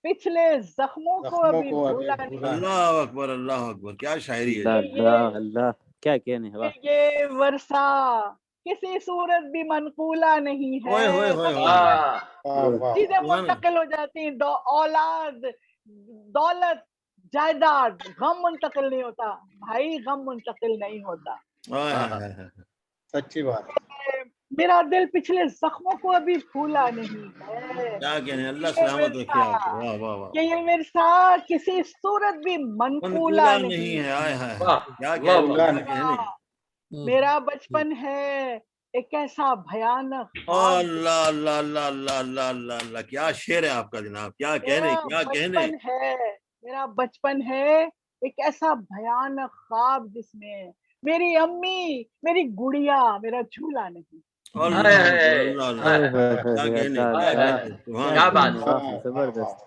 پچھلے زخموں کو ابھی بھولا نہیں. اللہ اکبر, اللہ اکبر, کیا شاعری ہے. اللہ کیا کہنے. یہ ورثہ کسی صورت بھی منقولہ نہیں ہے. چیزیں منتقل ہو جاتی ہیں, اولاد, دولت, جائیداد, غم منتقل نہیں ہوتا بھائی, غم منتقل نہیں ہوتا. سچی بات. میرا دل پچھلے زخموں کو ابھی بھولا نہیں ہے. کیا کہنے. اللہ سلامت رکھے آپ کو. واہ واہ واہ. کہ یہ ورثہ کسی صورت بھی منقولہ نہیں ہے. میرا بچپن ہے ایک ایسا بھیانک. اللہ اللہ اللہ اللہ اللہ اللہ اللہ, کیا شعر ہے آپ کا جناب. کیا کہنے. میرا بچپن ہے ایک ایسا بھیانک خواب جس میں میری امی میری گڑیا میرا جھولا نہیں. زبردست.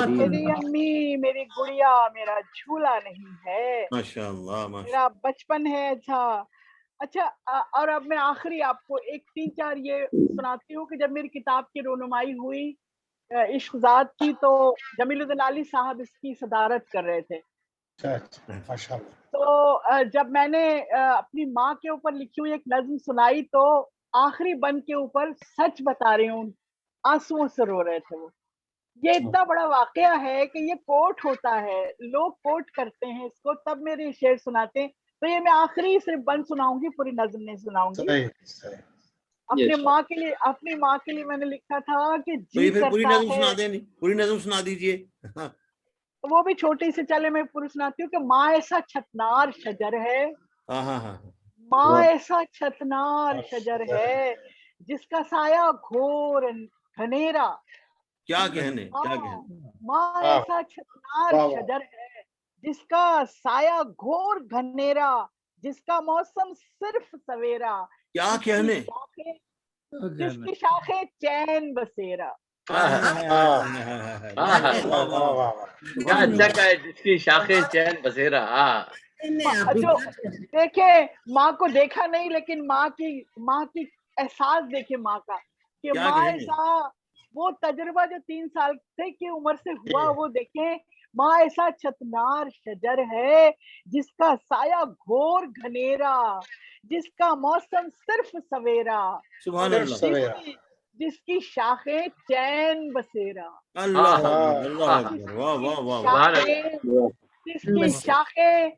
میری امی میری گڑیا میرا جھولا نہیں ہے. ماشاءاللہ. میرا بچپن ہے. اچھا اور اب میں آخری آپ کو ایک 3-4 یہ سناتی ہوں کہ جب میری کتاب کی رونمائی ہوئی عشق ذات کی, تو جمیل الدین علی صاحب اس کی صدارت کر رہے تھے. تو جب میں نے اپنی ماں کے اوپر لکھی ہوئی ایک نظم سنائی, تو آخری بند کے اوپر سچ بتا رہی ہوں, آنسوؤں سے رو رہے تھے وہ. یہ اتنا بڑا واقعہ ہے کہ یہ کوٹ ہوتا ہے, لوگ کوٹ کرتے ہیں اس کو, تب میرے شعر سناتے ہیں. تو یہ میں آخری صرف بند سناؤں گی, پوری نظم نہیں سناؤں گی. اپنی ماں کے لیے میں نے لکھا تھا کہ جی پوری نظم سنا دیں. پوری نظم سنا دیجئے. وہ بھی چھوٹی سے, چلے میں پوری سناتی ہوں کہ ماں ایسا چھتنار شجر ہے. ماں ایسا چھتنار شجر ہے جس کا سایہ گھور گھنیرا. کیا کہنے. ماں ایسا چھتنار شجر ہے جس کا سایہ گھور گھنیرا, جس کا موسم صرف سویرا. کیا کہنے. جس کی شاخیں چین بسیرا. جس کی شاخیں چین بسیرا. دیکھیں ماں کو دیکھا نہیں, لیکن ماں کی احساس دیکھیں ماں کا, کہ ماں ایسا وہ تجربہ جو 3 سال کی عمر سے ہوا, وہ دیکھیں. ماں ایسا چھتنار شجر ہے جس کا سایہ گھور گھنیرا, جس کا موسم صرف سویرا. जिसकी शाखें चैन बसेरा, अल्लाह अल्लाह अकबर, वाह वाह वाह वाह, जिसकी शाखें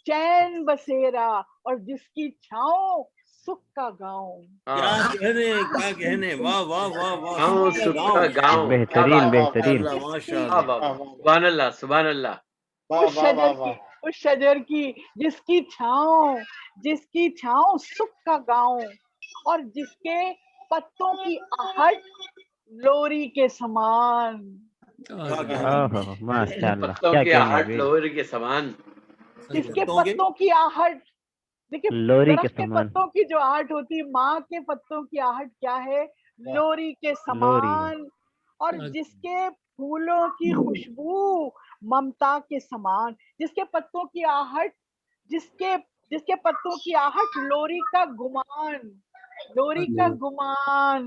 चैन बसेरा और जिसकी छाँव सुख का गाँव। क्या कहने, वाह वाह वाह वाह, गाँव सुख का गाँव, बेहतरीन बेहतरीन। माशाअल्लाह, सुभान अल्लाह सुभान अल्लाह। उस शजर की जिसकी छाँव सुख का गाँव और जिसके पत्तों की आहट लोरी के समान। ओहो माशाअल्लाह, पत्तों क्या की कहने आहट भाई, लोरी के समान। जिसके पत्तों की आहट, देखिए लोरी के दरख्त के समान। पत्तों की जो आहट होती है, माँ के पत्तों की आहट क्या है, लोरी के समान। और जिसके फूलों की खुशबू ममता के समान, जिसके पत्तों की आहट, जिसके पत्तों की आहट लोरी का गुमान, लोरी का गुमान।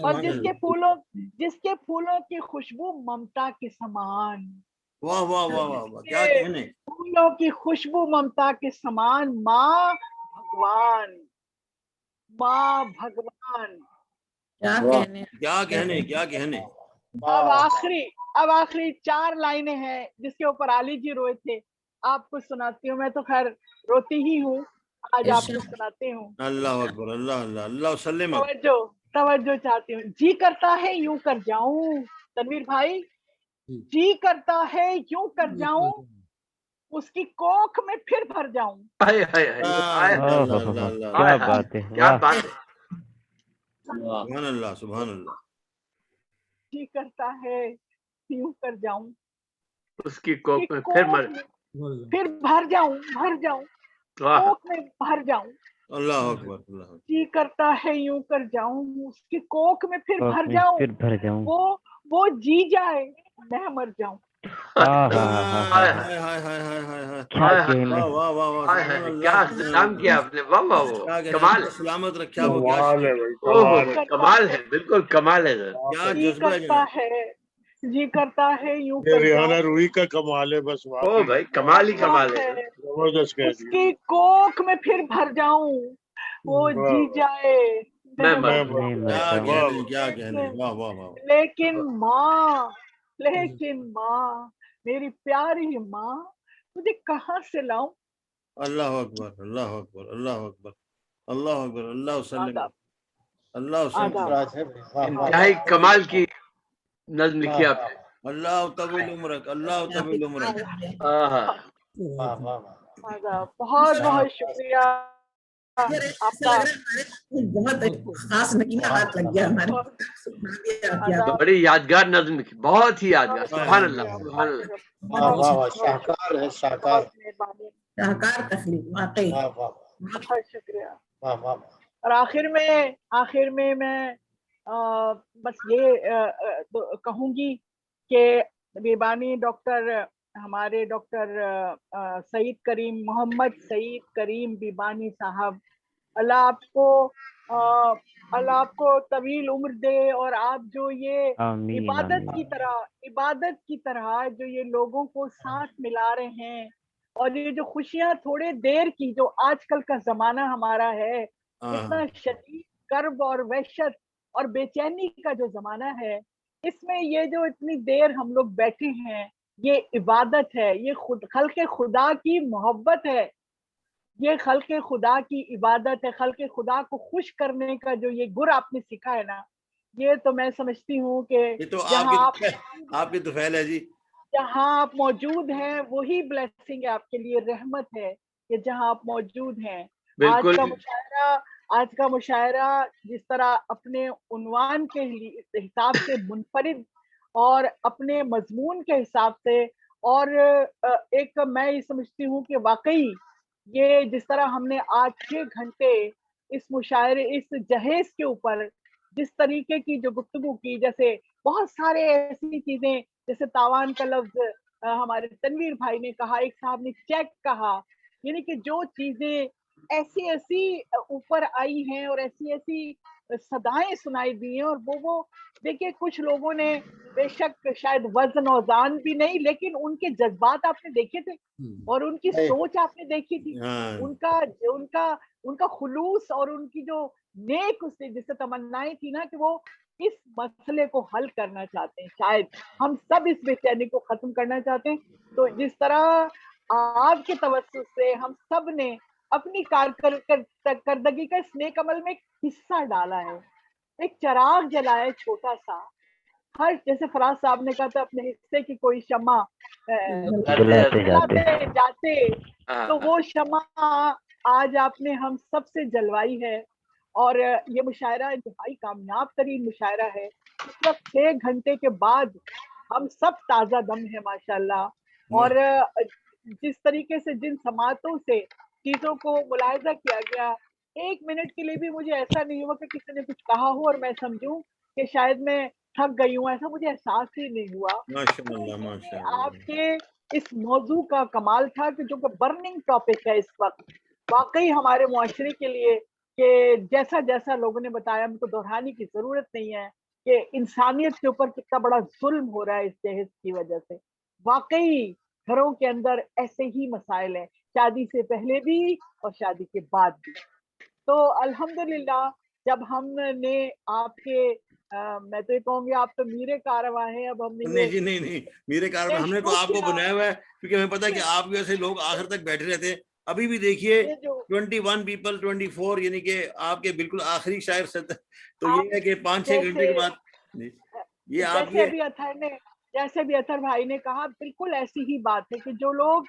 और जिसके फूलों की खुशबू ममता के समान। वाह वाह वाह वाह वाह, क्या कहने, फूलों की खुशबू ममता के समान। माँ भगवान, माँ भगवान। क्या कहने। क्या कहने, क्या कहने। अब आखिरी 4 लाइनें हैं जिसके ऊपर अली जी रोए थे, आपको सुनाती हूँ। मैं तो खैर रोती ही हूँ, आज आपको सुनाती हूँ। अल्लाह अकबर, अल्लाह अल्लाह अल्लाह सल्लम। तवज्जो चाहती हूँ। जी करता है यूं कर जाऊं, तनवीर भाई, जी करता है यूं कर जाऊं, उसकी कोख में फिर भर जाऊं। हाय हाय हाय हाय, क्या बात है, क्या वाह बात है। सुभान अल्लाह सुभान अल्लाह। जी करता है यूं कर जाऊं, उसकी कोख में फिर भर जाऊं, कोख में भर जाऊं। अल्लाह अकबर, अल्लाह अकबर। जी करता है यूं कर जाऊं, उसकी कोख में फिर भर जाऊं, वो जी जाए मैं मर जाऊं। हाय हाय हाय हाय हाय हाय, वाह वाह वाह वाह, क्या नाम किया आपने, वाह वाह वाह, कमाल है, सलामत रखा वो, कमाल है, बिल्कुल कमाल है। क्या जज्बा है, जी करता है यूं कर जाऊं, रूही का कमाल है बस। ओ भाई कमाल ही कमाल है, जबरदस्त कह दिया। उसकी कोख में फिर भर जाऊं, वो जी जाए मैं मर जाऊं। क्या कहने, वाह वाह वाह। लेकिन माँ मेरी प्यारी माँ, तुझे कहाँ से लाऊं। अल्लाह अकबर, अल्लाह अकबर, अल्लाह अकबर, अल्लाह अकबर, अल्लाह सल्लम, अल्लाह सल्लम। इंतहाई कमाल की नज्म लिखी आपने। अल्लाह तविल उम्रक, अल्लाह तविल उम्रक। बहुत बहुत शुक्रिया आपका। बहुत खास नगीना हाथ लग गया हमारे, बड़ी यादगार नज्म लिखी, बहुत ही यादगार। सुभान अल्लाह सुभान अल्लाह। शाहकार है, शाहकार तखलीक वाकई। बहुत शुक्रिया। और आखिर में मैं बस ये कहूंगी कि बेबानी हमारे डॉक्टर मोहम्मद सईद करीम बीबानी साहब, अल्लाह आपको तवील उम्र दे। और आप जो ये इबादत की तरह जो ये लोगों को साथ मिला रहे हैं, और ये जो खुशियां थोड़े देर की, जो आजकल का जमाना हमारा है, इतना शदीद कर्ब और वहशत और बेचैनी का जो जमाना है, इसमें ये जो इतनी देर हम लोग बैठे हैं, ये इबादत है, ये खल्क़े खुदा की मोहब्बत है, ये खल्क़े खुदा की इबादत है। खल्क़े खुदा को खुश करने का जो ये गुर आपने सीखा है ना, ये तो मैं समझती हूँ कि ये तो आपकी तो फैल है जी। जहाँ आप मौजूद हैं वही ब्लेसिंग है आपके लिए, रहमत है कि जहाँ आप मौजूद हैं। आज का मुशायरा जिस तरह अपने उन्वान के हिसाब से मुनफरिद और अपने मजमून के हिसाब से, और एक मैं ये समझती हूँ कि वाकई ये जिस तरह हमने आज 6 घंटे इस मुशायरे, इस जहेज के ऊपर जिस तरीके की जो गुफ्तगू की, जैसे बहुत सारे ऐसी चीजें, जैसे तावान का लफ्ज हमारे तनवीर भाई ने कहा, एक साहब ने चेक कहा, यानी कि जो चीजें ऐसी ऊपर आई हैं और ऐसी सदाएं सुनाई दी हैं। और वो देखिए, कुछ लोगों ने बेशक शायद वजन औजान भी नहीं, लेकिन उनके जज्बात आपने देखे थे और उनकी सोच आपने देखी थी, उनका खुलूस और उनकी जो नेक उससे जिससे तमन्नाएं थी ना, कि वो इस मसले को हल करना चाहते हैं, शायद हम सब इस बेचैनी को खत्म करना चाहते हैं। तो जिस तरह आपके तवज्जुह से हम सब ने अपनी कारकर्दगी का स्नेक अमल में एक हिस्सा डाला है, एक चिराग जलाया है छोटा सा, हर जैसे फराज साहब ने कहा था अपने हिस्से की कोई शम्मा जलाते जाते, तो वो शम्मा आज आपने हम सबसे जलवाई है। और ये मुशायरा इंतहाई कामयाब तरीन मुशायरा है। इस वक्त 6 घंटे के बाद हम सब ताज़ा दम है माशाल्लाह। और जिस तरीके से जिन समातों से चीज़ों को मुलाहिजा किया गया, 1 मिनट के लिए भी मुझे ऐसा नहीं हुआ कि किसी ने कुछ कहा हो और मैं समझूं कि शायद मैं थक गई हूँ, ऐसा मुझे एहसास ही नहीं हुआ। माशाअल्लाह माशाअल्लाह। आपके इस मौजू का कमाल था कि जो बर्निंग टॉपिक है इस वक्त, वाकई हमारे मुआशरे के लिए, कि जैसा जैसा लोगों ने बताया, हमको दोहराने की जरूरत नहीं है कि इंसानियत के ऊपर कितना बड़ा जुल्म हो रहा है इस जहेज की वजह से। वाकई घरों के अंदर ऐसे ही मसाइल हैं, शादी से पहले भी और शादी के बाद भी। तो अल्हम्दुलिल्लाह जब हमने आपके मैं तो ये कहूँगी आप तो मीरे कारवां हैं। अब हमने नहीं जी नहीं मीरे कारवां, हमने तो आपको बनाया हुआ है क्योंकि हमें पता है कि आप जैसे लोग आखिर तक बैठे रहते हैं। अभी भी देखिए 21 पीपल 24, यानी कि आपके बिल्कुल आखिरी शायर तो ये है कि 5-6 घंटे के बाद ये आपके जैसे भी अतर भाई ने कहा, बिल्कुल ऐसी ही बात है कि जो लोग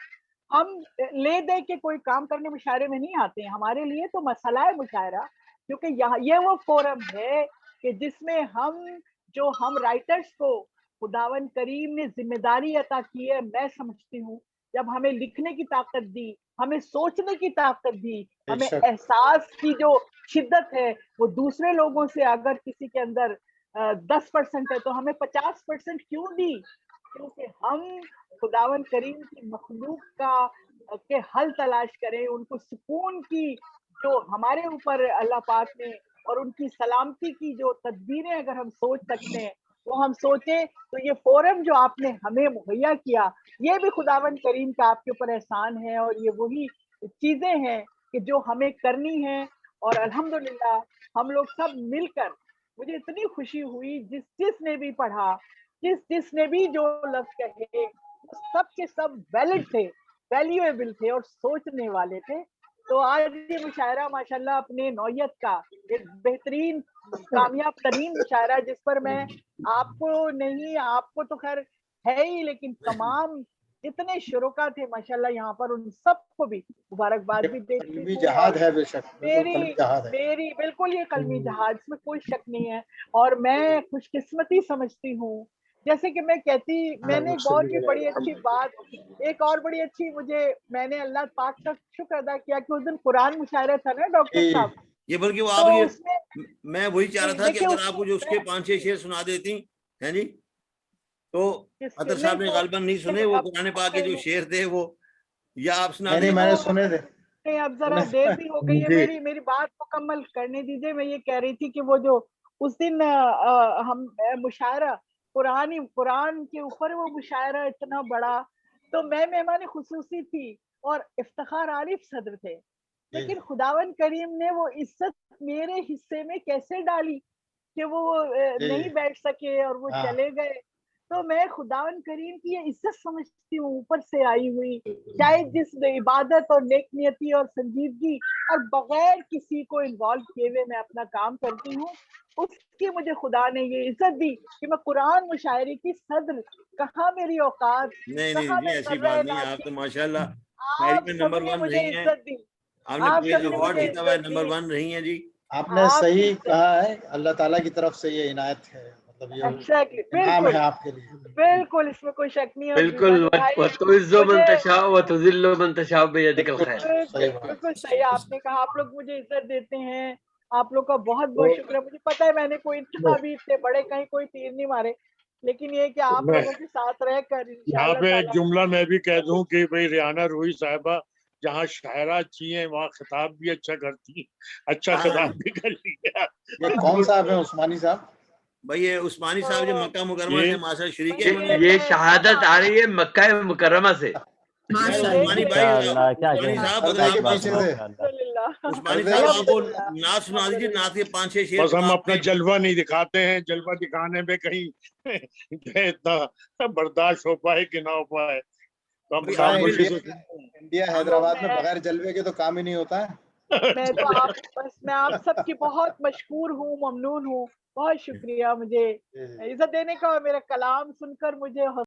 हम ले दे के कोई काम करने मुशायरे में नहीं आते हैं, हमारे लिए तो मसला है मुशायरा, क्योंकि यहाँ ये वो फोरम है कि जिसमें हम राइटर्स को खुदावन करीम ने जिम्मेदारी अता की है। मैं समझती हूँ जब हमें लिखने की ताकत दी, हमें सोचने की ताकत दी, हमें एहसास की जो शिद्दत है वो दूसरे लोगों से अगर किसी के अंदर 10% है तो हमें 50% क्यों दी? क्योंकि हम खुदावन करीम की मखलूक के हल तलाश करें, उनको सुकून की जो हमारे ऊपर अल्लाह पाक ने और उनकी सलामती की जो तदबीरें अगर हम सोच सकते हैं वो हम सोचें। तो ये फोरम जो आपने हमें मुहैया किया, ये भी खुदावन करीम का आपके ऊपर एहसान है और ये वही चीजें हैं कि जो हमें करनी है। और अल्हम्दुलिल्लाह हम लोग सब मिलकर, मुझे इतनी खुशी हुई, जिसने भी पढ़ा, जिसने भी जो लफ्ज कहे, सब के सब वैलिड थे, वैल्यूएबल थे और सोचने वाले थे। तो आज ये मुशायरा माशाल्लाह अपने नौयत का एक बेहतरीन कामयाब तरीन मुशायरा, जिस पर मैं आपको तो खैर है ही, लेकिन तमाम जितने शुरुका थे माशाल्लाह यहाँ पर उन सबको भी मुबारकबाद भी देती हूँ। जहाद है बेशक, मेरी बिल्कुल ये कलमी जहाद, इसमें कोई शक नहीं है। और मैं खुशकिस्मती समझती हूँ, जैसे कि मैं कहती, मैंने एक और भी बड़ी अच्छी बात, एक और बड़ी अच्छी मैंने अल्लाह पाक का शुक्र अदा किया कि उस दिन कुरान मुशायरा था ना डॉक्टर साहब, ये बल्कि वो आप मैं वही चाह रहा था कि अगर आप जो उसके 5-6 शेर सुना देती हैं जी, तो अतर साहब ने गालिबन नहीं सुने वो कुरान पाक के जो शेर थे वो, या आप सुना दें? मैंने सुने थे। नहीं, अब जरा देर भी हो गई है, मेरी बात मुकम्मल करने दीजिए। मैं ये कह रही थी कि वो जो उस दिन हम मुशायरा कुरान के ऊपर वो मुशायरा इतना बड़ा, तो मैं मेहमान खुसूसी थी और इफ्तिखार आरिफ सदर थे, लेकिन खुदावन करीम ने वो इज्जत मेरे हिस्से में कैसे डाली कि वो नहीं बैठ सके और वो चले गए। तो मैं खुदावन करीम की ये इज्जत समझती हूँ, ऊपर से आई हुई, चाहे जिस इबादत और नेकनियती और संजीदगी और बगैर किसी को इन्वॉल्व किए हुए मैं अपना काम करती हूँ, उसकी मुझे खुदा ने ये इज्जत दी कि मैं कुरान मुशायरे की सदर, कहाँ मेरी औकात, नहीं ऐसी बात नहीं, आप तो माशाल्लाह नंबर 1 रही हैं, आपने अवार्ड जीता हुआ है, नंबर 1 रही हैं जी। आपने सही कहा है, अल्लाह ताला की तरफ से ये इनायत है, मतलब ये इनाम है आपके लिए। बिल्कुल, इसमें कोई शक नहीं है। बिल्कुल बिल्कुल सही आपने कहा, आप लोग मुझे इज्जत देते हैं, आप लोग का बहुत बहुत शुक्रिया। मुझे पता है मैंने कोई भी इतने बड़े कहीं कोई तीर नहीं मारे, लेकिन ये कि आप लोगों के साथ रहकर यहाँ पे एक जुमला मैं भी कह दूं कि भाई रियाना रूही साहिबा जहाँ शायरा अच्छी हैं वहाँ खिताब भी अच्छा करती, अच्छा खिताब भी कर लिया। ये कौन साहब है? उस्मानी साहब? भाई ये उस्मानी साहब जो मक्का मुकरमा से माशा शरीक है, ये शहादत आ रही है मक्का मुकरमा से। उस्मानी भाई, उस्मानी साहब उस्मानी साहब आपको नाच सुना दीजिए, नाच के 5-6 शेर। बस हम अपना जलवा नहीं दिखाते हैं, जलवा दिखाने में कहीं इतना बर्दाश्त हो पाए कि ना हो पाए, तो हम खामोशी से इंडिया हैदराबाद में बगैर जलवे के तो काम ही नहीं होता है। मैं आप सबकी बहुत मशहूर हूँ, ममनून हूँ, बहुत शुक्रिया मुझे इज्जत देने का, और मेरा कलाम सुनकर मुझे